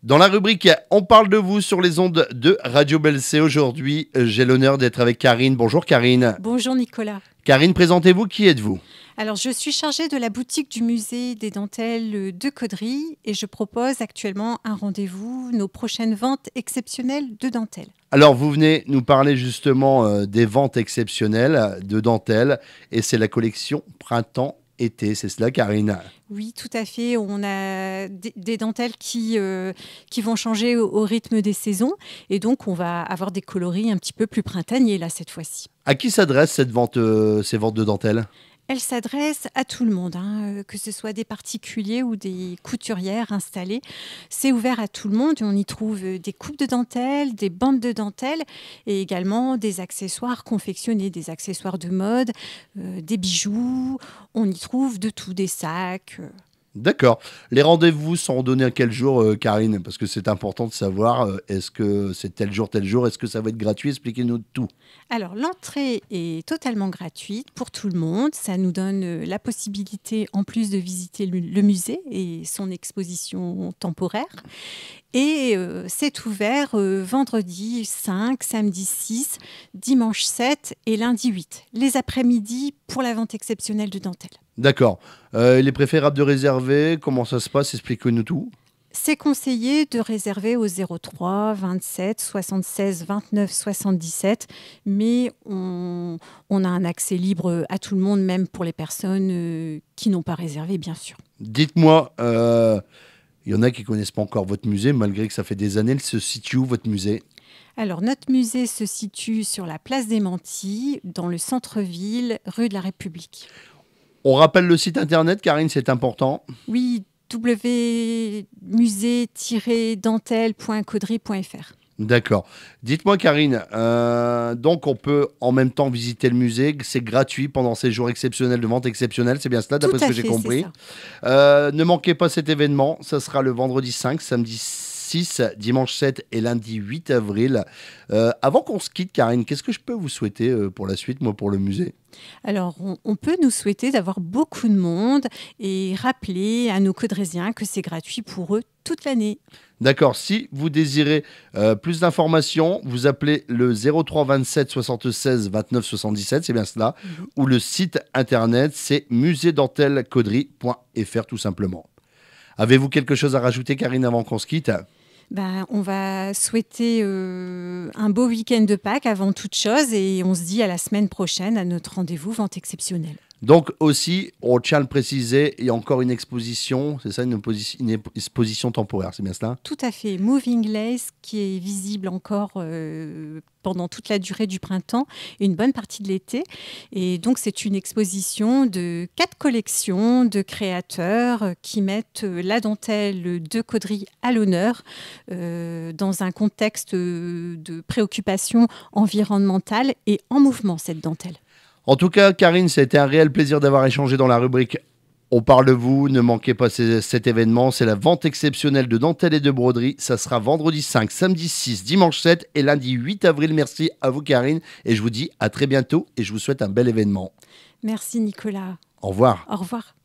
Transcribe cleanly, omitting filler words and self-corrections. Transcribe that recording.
Dans la rubrique On parle de vous sur les ondes de Radio Belle C, aujourd'hui, j'ai l'honneur d'être avec Karine. Bonjour Karine. Bonjour Nicolas. Karine, présentez-vous, qui êtes-vous? Alors, je suis chargée de la boutique du musée des dentelles de Caudry et je propose actuellement un rendez-vous, nos prochaines ventes exceptionnelles de dentelles. Alors, vous venez nous parler justement des ventes exceptionnelles de dentelles et c'est la collection Printemps-été, c'est cela Karine? Oui, tout à fait. On a des dentelles qui vont changer au rythme des saisons et donc on va avoir des coloris un petit peu plus printaniers là cette fois-ci. À qui s'adresse ces ventes de dentelles? Elle s'adresse à tout le monde, que ce soit des particuliers ou des couturières installées. C'est ouvert à tout le monde. On y trouve des coupes de dentelle, des bandes de dentelle et également des accessoires confectionnés, des accessoires de mode, des bijoux. On y trouve de tout, des sacs. D'accord. Les rendez-vous sont donnés à quel jour, Karine? Parce que c'est important de savoir, est-ce que c'est tel jour, est-ce que ça va être gratuit? Expliquez-nous tout. Alors, l'entrée est totalement gratuite pour tout le monde. Ça nous donne la possibilité, en plus de visiter le musée et son exposition temporaire. Et c'est ouvert vendredi 5, samedi 6, dimanche 7 et lundi 8. Les après-midi pour la vente exceptionnelle de dentelle. D'accord. Il est préférable de réserver. Comment ça se passe? Expliquez-nous tout. C'est conseillé de réserver au 03 27 76 29 77, mais on a un accès libre à tout le monde, même pour les personnes qui n'ont pas réservé, bien sûr. Dites-moi, il y en a qui ne connaissent pas encore votre musée, malgré que ça fait des années. Il se situe où, votre musée? Alors, notre musée se situe sur la place des Mantilles, dans le centre-ville, rue de la République. On rappelle le site internet, Karine, c'est important. Oui, www.musée-dentelle.caudry.fr. D'accord. Dites-moi, Karine, donc on peut en même temps visiter le musée. C'est gratuit pendant ces jours exceptionnels de vente exceptionnelle. C'est bien cela, d'après ce que j'ai compris. Ne manquez pas cet événement. Ça sera le vendredi 5, samedi 6, dimanche 7 et lundi 8 avril. Avant qu'on se quitte, Karine, qu'est-ce que je peux vous souhaiter pour la suite, moi, pour le musée? Alors, on peut nous souhaiter d'avoir beaucoup de monde et rappeler à nos caudrésiens que c'est gratuit pour eux toute l'année. D'accord. Si vous désirez plus d'informations, vous appelez le 03 27 76 29 77, c'est bien cela, ou le site internet, c'est muséedentellecaudry.fr tout simplement. Avez-vous quelque chose à rajouter, Karine, avant qu'on se quitte? On va souhaiter un beau week-end de Pâques avant toute chose et on se dit à la semaine prochaine à notre rendez-vous vente exceptionnelle. Donc aussi, on tient à le préciser, il y a encore une exposition, c'est ça, une exposition temporaire, c'est bien cela? Tout à fait, Moving Lace qui est visible encore pendant toute la durée du printemps et une bonne partie de l'été. Et donc c'est une exposition de 4 collections de créateurs qui mettent la dentelle de Caudry à l'honneur dans un contexte de préoccupation environnementale et en mouvement cette dentelle. En tout cas, Karine, ça a été un réel plaisir d'avoir échangé dans la rubrique On parle de vous. Ne manquez pas cet événement. C'est la vente exceptionnelle de dentelle et de broderie. Ça sera vendredi 5, samedi 6, dimanche 7 et lundi 8 avril. Merci à vous, Karine. Et je vous dis à très bientôt et je vous souhaite un bel événement. Merci, Nicolas. Au revoir. Au revoir.